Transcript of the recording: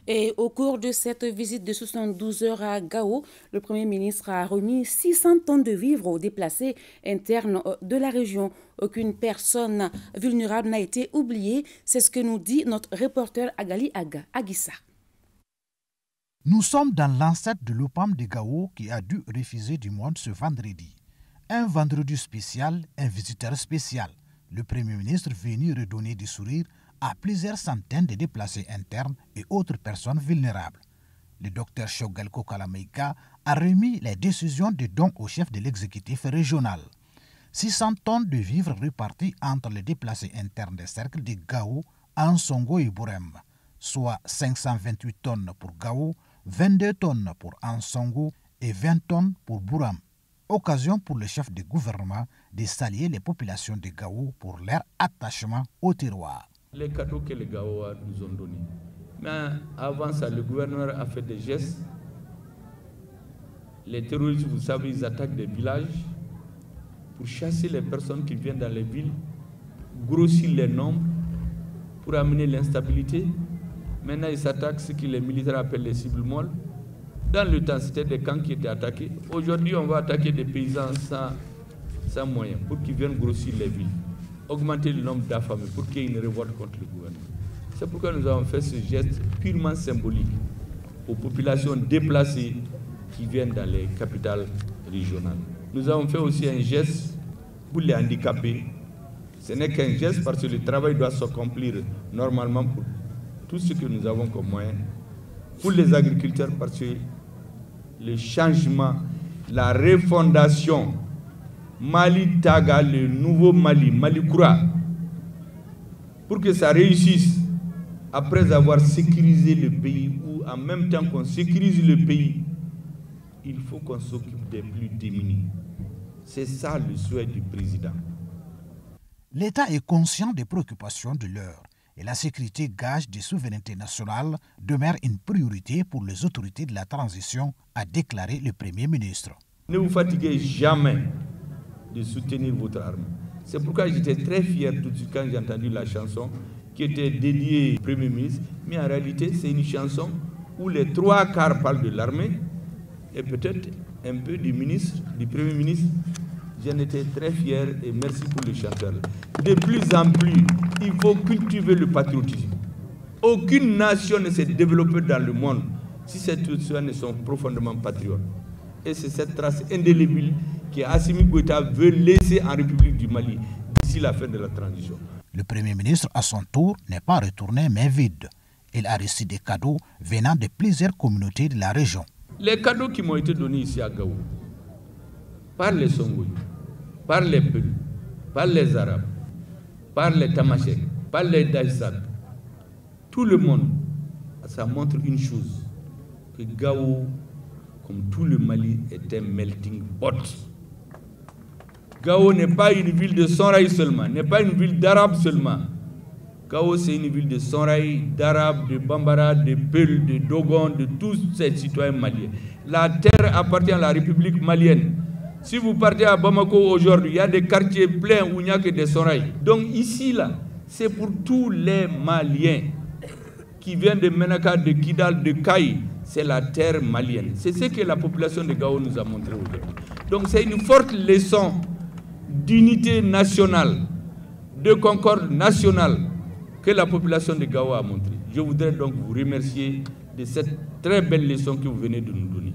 Et au cours de cette visite de 72 heures à Gao, le Premier ministre a remis 600 tonnes de vivres aux déplacés internes de la région. Aucune personne vulnérable n'a été oubliée. C'est ce que nous dit notre reporter Agali Aguissa. Nous sommes dans l'ancêtre de l'OPAM de Gao qui a dû refuser du monde ce vendredi. Un vendredi spécial, un visiteur spécial. Le Premier ministre venu redonner du sourire à plusieurs centaines de déplacés internes et autres personnes vulnérables. Le docteur Choguel Kokalameika a remis les décisions de don au chef de l'exécutif régional. 600 tonnes de vivres répartis entre les déplacés internes des cercles de Gao, Ansongo et Bourem, soit 528 tonnes pour Gao, 22 tonnes pour Ansongo et 20 tonnes pour Bourem. Occasion pour le chef de gouvernement de saluer les populations de Gao pour leur attachement au terroir. Les cadeaux que les Gaois nous ont donnés. Mais avant ça, le gouverneur a fait des gestes. Les terroristes, vous savez, ils attaquent des villages pour chasser les personnes qui viennent dans les villes, grossir les nombres pour amener l'instabilité. Maintenant, ils s'attaquent ce que les militaires appellent les cibles molles. Dans le temps, c'était des camps qui étaient attaqués. Aujourd'hui, on va attaquer des paysans sans moyens pour qu'ils viennent grossir les villes, augmenter le nombre d'affamés pour qu'il y ait une révolte contre le gouvernement. C'est pourquoi nous avons fait ce geste purement symbolique aux populations déplacées qui viennent dans les capitales régionales. Nous avons fait aussi un geste pour les handicapés. Ce n'est qu'un geste parce que le travail doit s'accomplir normalement pour tout ce que nous avons comme moyen. Pour les agriculteurs parce que le changement, la refondation, Mali Taga, le nouveau Mali, Mali Koura, pour que ça réussisse, après avoir sécurisé le pays, ou en même temps qu'on sécurise le pays, il faut qu'on s'occupe des plus démunis. C'est ça le souhait du président. L'État est conscient des préoccupations de l'heure et la sécurité gage de souveraineté nationale demeure une priorité pour les autorités de la transition, a déclaré le Premier ministre. Ne vous fatiguez jamais de soutenir votre armée. C'est pourquoi j'étais très fier tout de suite quand j'ai entendu la chanson qui était dédiée au Premier ministre. Mais en réalité, c'est une chanson où les trois quarts parlent de l'armée et peut-être un peu du ministre, du Premier ministre. J'en étais très fier et merci pour le chanteur. De plus en plus, il faut cultiver le patriotisme. Aucune nation ne s'est développée dans le monde si ces citoyens ne sont profondément patriotes. Et c'est cette trace indélébile que Assimi Goïta veut laisser en République du Mali d'ici la fin de la transition. Le Premier ministre, à son tour, n'est pas retourné main vide. Il a reçu des cadeaux venant de plusieurs communautés de la région. Les cadeaux qui m'ont été donnés ici à Gao, par les Songoï, par les Peul, par les Arabes, par les Tamashek, par les Daïsat, tout le monde, ça montre une chose, que Gao, comme tout le Mali, est un melting pot. Gao n'est pas une ville de Sonraï seulement, n'est pas une ville d'Arabes seulement. Gao, c'est une ville de Sonraï, d'Arabes, de Bambara, de Peul, de Dogon, de tous ces citoyens maliens. La terre appartient à la République malienne. Si vous partez à Bamako aujourd'hui, il y a des quartiers pleins où il n'y a que des Sonraï. Donc ici, là, c'est pour tous les Maliens qui viennent de Menaka, de Kidal, de Kaï. C'est la terre malienne. C'est ce que la population de Gao nous a montré aujourd'hui. Donc c'est une forte leçon d'unité nationale, de concorde nationale que la population de Gao a montré. Je voudrais donc vous remercier de cette très belle leçon que vous venez de nous donner.